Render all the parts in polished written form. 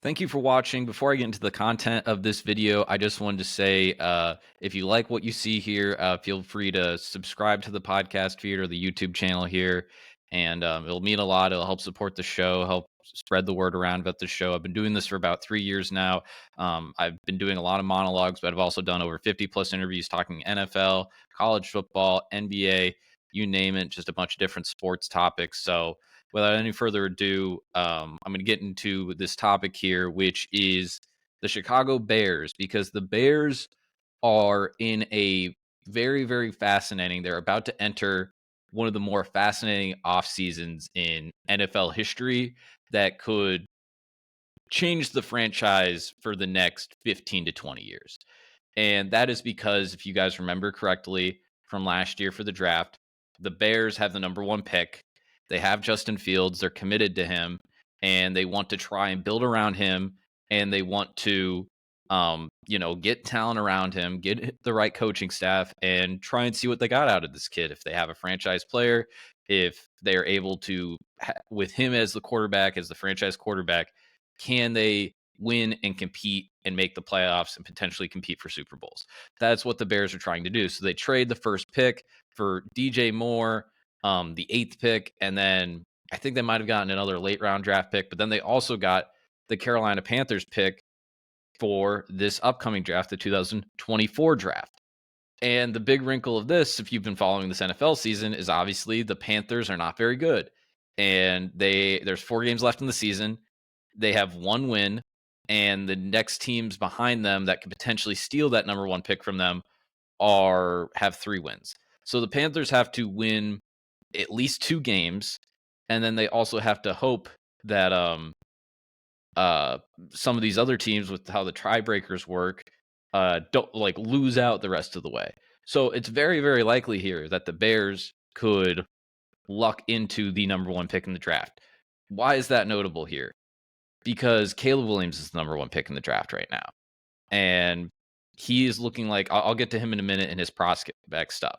Thank you for watching. Before I get into the content of this video, I just wanted to say if you like what you see here, feel free to subscribe to the podcast feed or the YouTube channel here. And it'll mean a lot. It'll help support the show, help spread the word around about the show. I've been doing this for about 3 years now. I've been doing a lot of monologues, but I've also done over 50 plus interviews talking NFL, college football, NBA, you name it, just a bunch of different sports topics. So, without any further ado, I'm going to get into this topic here, which is the Chicago Bears, because the Bears are in a very, very fascinating. They're about to enter one of the more fascinating off seasons in NFL history that could change the franchise for the next 15 to 20 years. And that is because, if you guys remember correctly from last year for the draft, the Bears have the number one pick. They have Justin Fields. They're committed to him, and they want to try and build around him. And they want to, get talent around him, get the right coaching staff, and try and see what they got out of this kid. If they have a franchise player, if they're able to, with him as the quarterback, as the franchise quarterback, can they win and compete and make the playoffs and potentially compete for Super Bowls? That's what the Bears are trying to do. So they trade the first pick for DJ Moore, the eighth pick, and then I think they might have gotten another late round draft pick, but then they also got the Carolina Panthers pick for this upcoming draft, the 2024 draft. And the big wrinkle of this, if you've been following this NFL season, is obviously the Panthers are not very good. And there's 4 games left in the season. They have one win, and the next teams behind them that could potentially steal that number one pick from them have 3 wins. So the Panthers have to win at least 2 games, and then they also have to hope that some of these other teams, with how the tiebreakers work, don't like lose out the rest of the way. So it's very, very likely here that the Bears could luck into the number one pick in the draft. Why is that notable here? Because Caleb Williams is the number one pick in the draft right now. And he is looking like, I'll get to him in a minute in his prospect stuff.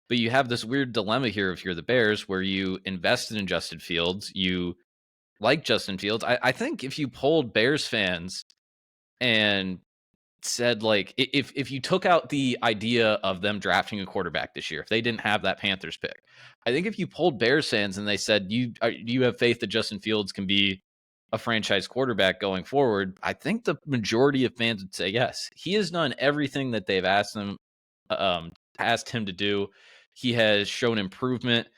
But you have this weird dilemma here if you're the Bears, where you invested in Justin Fields. You like Justin Fields. I think if you polled Bears fans and said, like, if you took out the idea of them drafting a quarterback this year, if they didn't have that Panthers pick, I think if you polled Bears fans and they said, do you have faith that Justin Fields can be a franchise quarterback going forward, I think the majority of fans would say yes. He has done everything that they've asked him to do. He has shown improvement.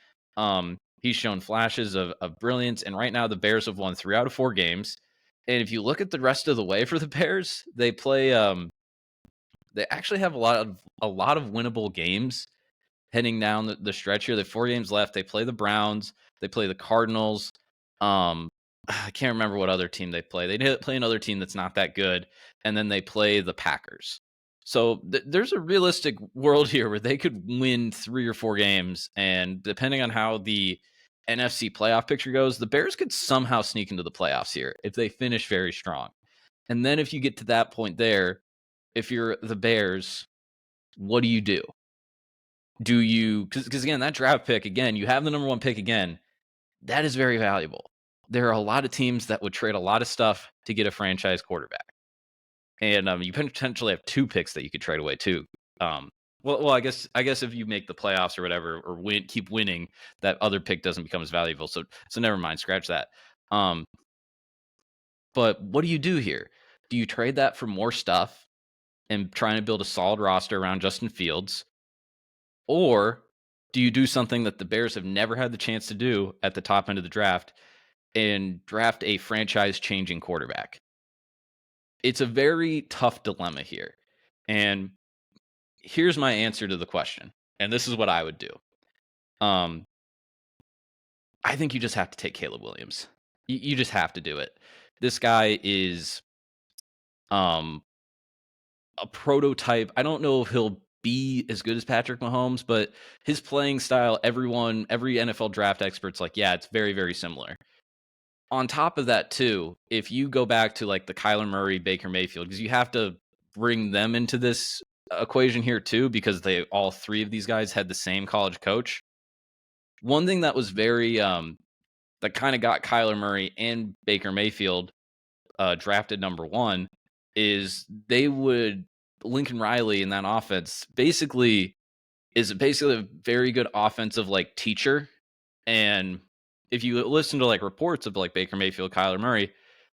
He's shown flashes of brilliance, and right now the Bears have won 3 out of 4 games. And if you look at the rest of the way for the Bears, they play. They actually have a lot of winnable games heading down the stretch here. They have 4 games left. They play the Browns. They play the Cardinals. I can't remember what other team they play. They play another team that's not that good, and then they play the Packers. So there's a realistic world here where they could win 3 or 4 games, and depending on how the NFC playoff picture goes, the Bears could somehow sneak into the playoffs here if they finish very strong. And then if you get to that point there, if you're the Bears, what do you do? Do you, because again, that draft pick, again, you have the number one pick again, that is very valuable. There are a lot of teams that would trade a lot of stuff to get a franchise quarterback. And you potentially have 2 picks that you could trade away too. Well, I guess if you make the playoffs or whatever, or keep winning, that other pick doesn't become as valuable. So never mind, scratch that. But what do you do here? Do you trade that for more stuff and trying to build a solid roster around Justin Fields? Or do you do something that the Bears have never had the chance to do at the top end of the draft and draft a franchise changing quarterback? It's a very tough dilemma here. And here's my answer to the question. And this is what I would do. Um, I think you just have to take Caleb Williams. You just have to do it. This guy is um, a prototype. I don't know if he'll be as good as Patrick Mahomes, but his playing style, every NFL draft expert's like, yeah, it's very, very similar. On top of that, too, if you go back to like the Kyler Murray, Baker Mayfield, because you have to bring them into this equation here too, because all 3 of these guys had the same college coach. One thing that was very that kind of got Kyler Murray and Baker Mayfield drafted number one, is they would Lincoln Riley in that offense basically a very good offensive like teacher. And if you listen to like reports of like Baker Mayfield, Kyler Murray,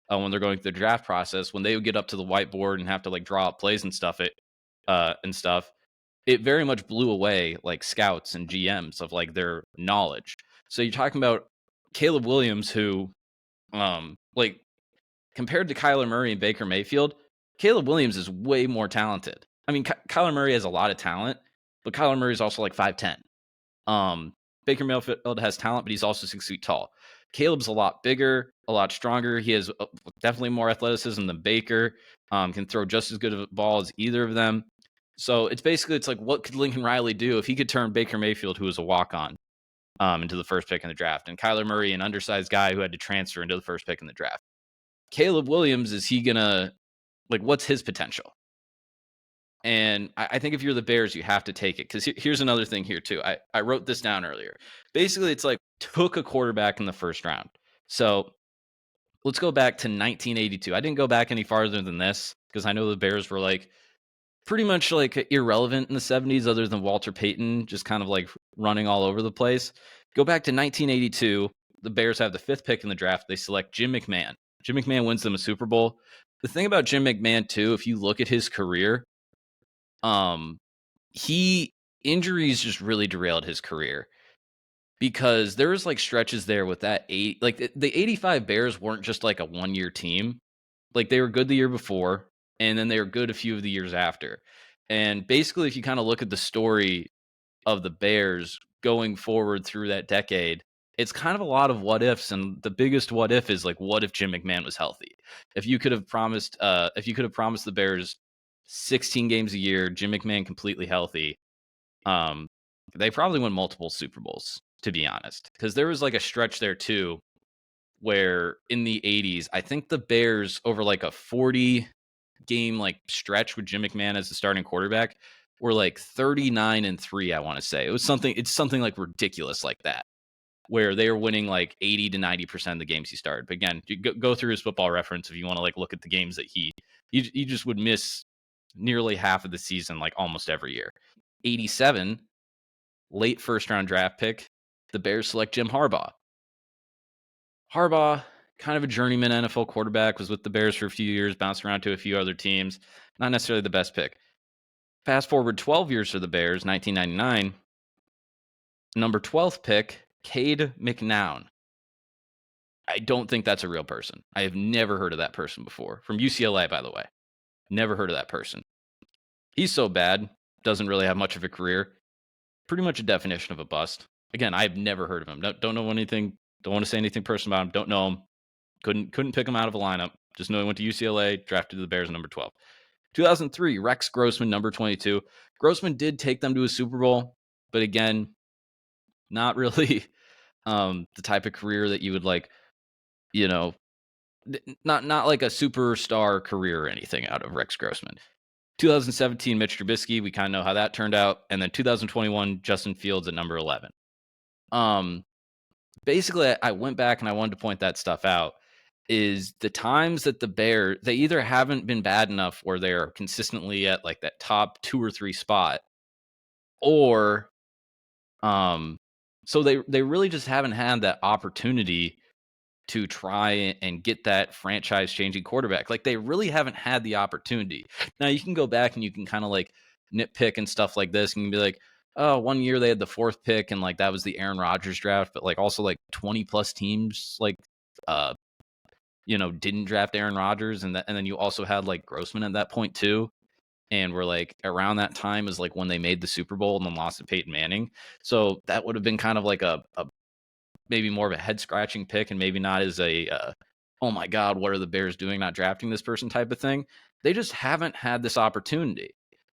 when they're going through the draft process, when they would get up to the whiteboard and have to like draw up plays and stuff, it very much blew away like scouts and GMs of like their knowledge. So you're talking about Caleb Williams, who like compared to Kyler Murray and Baker Mayfield, Caleb Williams is way more talented. I mean, Kyler Murray has a lot of talent, but Kyler Murray is also like 5'10". Um, Baker Mayfield has talent, but he's also 6 feet tall. Caleb's a lot bigger, a lot stronger. He has definitely more athleticism than Baker. Can throw just as good of a ball as either of them. So it's like, what could Lincoln Riley do if he could turn Baker Mayfield, who was a walk-on, into the first pick in the draft, and Kyler Murray, an undersized guy who had to transfer into the first pick in the draft? Caleb Williams, is he gonna like? What's his potential? And I think if you're the Bears, you have to take it, because here's another thing here too. I wrote this down earlier. Basically, it's like took a quarterback in the first round. So let's go back to 1982. I didn't go back any farther than this because I know the Bears were like pretty much like irrelevant in the 70s, other than Walter Payton just kind of like running all over the place. Go back to 1982. The Bears have the 5th pick in the draft. They select Jim McMahon. Jim McMahon wins them a Super Bowl. The thing about Jim McMahon too, if you look at his career, he injuries just really derailed his career, because there was like stretches there with that the 85 Bears weren't just like a 1-year team. Like they were good the year before, and then they were good a few of the years after. And basically, if you kind of look at the story of the Bears going forward through that decade, it's kind of a lot of what ifs. And the biggest what if is like, what if Jim McMahon was healthy? If you could have promised the Bears 16 games a year, Jim McMahon completely healthy, um, they probably win multiple Super Bowls, to be honest. Because there was like a stretch there too, where in the 80s, I think the Bears, over like a 40 game like stretch with Jim McMahon as the starting quarterback, were like 39-3, I want to say. It's something like ridiculous like that, where they were winning like 80 to 90% of the games he started. But again, you go through his Football Reference if you want to like look at the games that he just would miss nearly half of the season, like almost every year. 87, late first round draft pick, the Bears select Jim Harbaugh. Harbaugh, kind of a journeyman NFL quarterback, was with the Bears for a few years, bounced around to a few other teams. Not necessarily the best pick. Fast forward 12 years for the Bears, 1999. Number 12th pick, Cade McNown. I don't think that's a real person. I have never heard of that person before. From UCLA, by the way. Never heard of that person. He's so bad, doesn't really have much of a career. Pretty much a definition of a bust. Again, I've never heard of him. Don't know anything. Don't want to say anything personal about him. Don't know him. Couldn't pick him out of a lineup. Just know he went to UCLA, drafted to the Bears, number 12. 2003, Rex Grossman, number 22. Grossman did take them to a Super Bowl, but again, not really the type of career that you would like, you know, not like a superstar career or anything out of Rex Grossman. 2017, Mitch Trubisky, we kind of know how that turned out. And then 2021, Justin Fields at number 11. Basically, I went back and I wanted to point that stuff out. Is the times that the Bears, they either haven't been bad enough where they're consistently at like that top 2 or 3 spot, or so they really just haven't had that opportunity to try and get that franchise changing quarterback. Like they really haven't had the opportunity. Now you can go back and you can kind of like nitpick and stuff like this, and you can be like, oh, 1 year they had the 4th pick and like that was the Aaron Rodgers draft, but like also like 20 plus teams like didn't draft Aaron Rodgers, and then you also had like Grossman at that point too. And we're like around that time is like when they made the Super Bowl and then lost to Peyton Manning. So that would have been kind of like a maybe more of a head scratching pick, and maybe not as a oh my God, what are the Bears doing not drafting this person type of thing. They just haven't had this opportunity.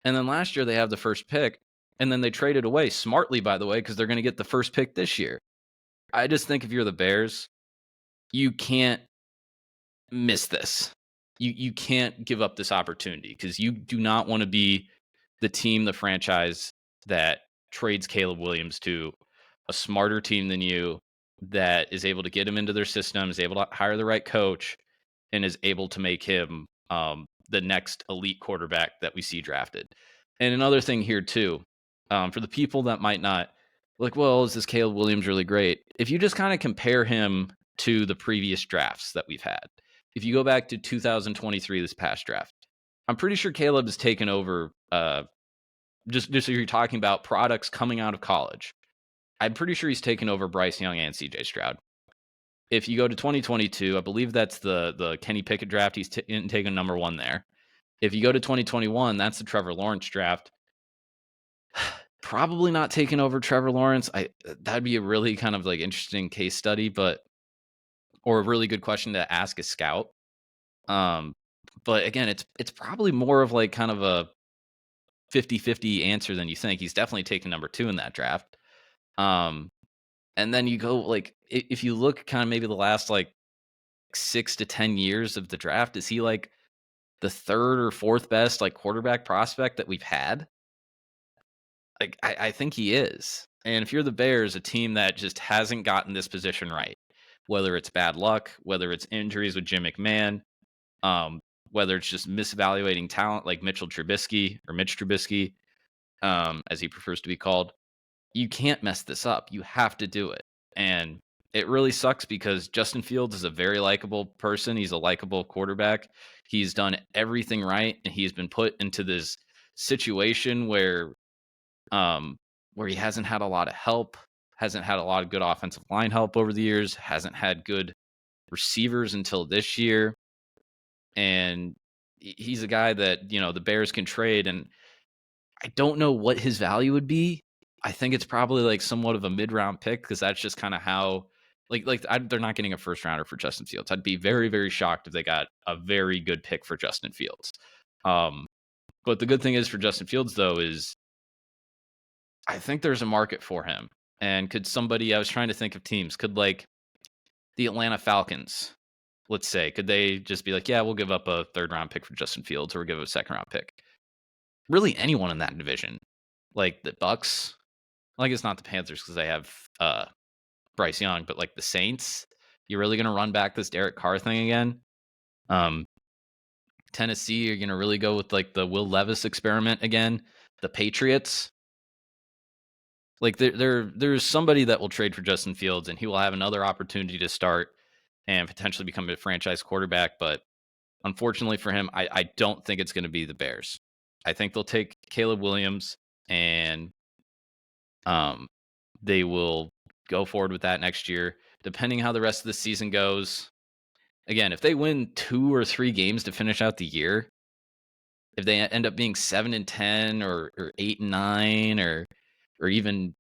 And then last year they have the 1st pick, and then they traded away smartly, by the way, because they're going to get the 1st pick this year. I just think if you're the Bears, you can't miss this. You can't give up this opportunity, because you do not want to be the team, the franchise that trades Caleb Williams to a smarter team than you, that is able to get him into their system, is able to hire the right coach, and is able to make him the next elite quarterback that we see drafted. And another thing here too, for the people that might not like, well, is this Caleb Williams really great? If you just kind of compare him to the previous drafts that we've had, if you go back to 2023, this past draft, I'm pretty sure Caleb has taken over. Just so you're talking about products coming out of college, I'm pretty sure he's taken over Bryce Young and CJ Stroud. If you go to 2022, I believe that's the Kenny Pickett draft. He's taken number 1 there. If you go to 2021, that's the Trevor Lawrence draft. Probably not taking over Trevor Lawrence. That'd be a really kind of like interesting case study, or a really good question to ask a scout. But again, it's probably more of like kind of a 50-50 answer than you think. He's definitely taken number 2 in that draft. And then you go like, if you look kind of maybe the last like 6 to 10 years of the draft, is he like the 3rd or 4th best like quarterback prospect that we've had? Like, I think he is. And if you're the Bears, a team that just hasn't gotten this position right, whether it's bad luck, whether it's injuries with Jim McMahon, whether it's just misevaluating talent like Mitch Trubisky, as he prefers to be called, you can't mess this up. You have to do it. And it really sucks because Justin Fields is a very likable person. He's a likable quarterback. He's done everything right, and he's been put into this situation where he hasn't had a lot of help, hasn't had a lot of good offensive line help over the years, hasn't had good receivers until this year. And he's a guy that, the Bears can trade. And I don't know what his value would be. I think it's probably like somewhat of a mid-round pick because that's just kind of how, they're not getting a first rounder for Justin Fields. I'd be very, very shocked if they got a very good pick for Justin Fields. But the good thing is for Justin Fields, though, is I think there's a market for him. And I was trying to think of teams, could like the Atlanta Falcons, let's say, could they just be like, yeah, we'll give up a 3rd round pick for Justin Fields, or we'll give up a 2nd round pick? Really anyone in that division, like the Bucks, like it's not the Panthers because they have Bryce Young, but like the Saints, you're really going to run back this Derek Carr thing again? Tennessee, you're going to really go with like the Will Levis experiment again? The Patriots, like there's somebody that will trade for Justin Fields, and he will have another opportunity to start and potentially become a franchise quarterback. But unfortunately for him, I don't think it's going to be the Bears. I think they'll take Caleb Williams, and they will go forward with that next year, depending how the rest of the season goes. Again, if they win 2 or 3 games to finish out the year, if they end up being 7-10 or 8-9 or even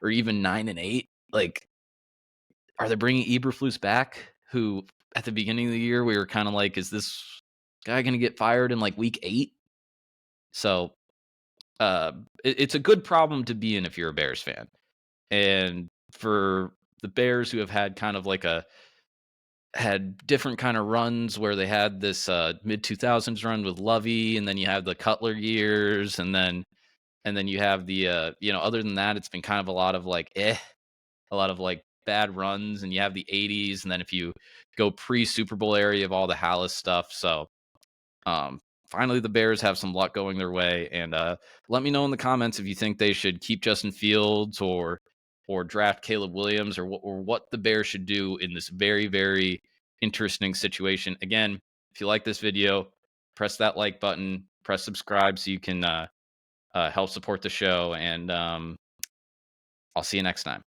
or even 9-8, like, are they bringing Eberflus back? Who at the beginning of the year we were kind of like, is this guy going to get fired in like week 8? So it's a good problem to be in if you're a Bears fan. And for the Bears who have had kind of like had different kind of runs where they had this mid 2000s run with Lovey, and then you have the Cutler years, and then you have the other than that, it's been kind of a lot of like a lot of like bad runs, and you have the 80s, and then if you go pre Super Bowl area of all the Hallis stuff. So finally the Bears have some luck going their way, and let me know in the comments if you think they should keep Justin Fields or draft Caleb Williams, or what the Bears should do in this very, very interesting situation. Again, if you like this video, press that like button, press subscribe so you can help support the show, and I'll see you next time.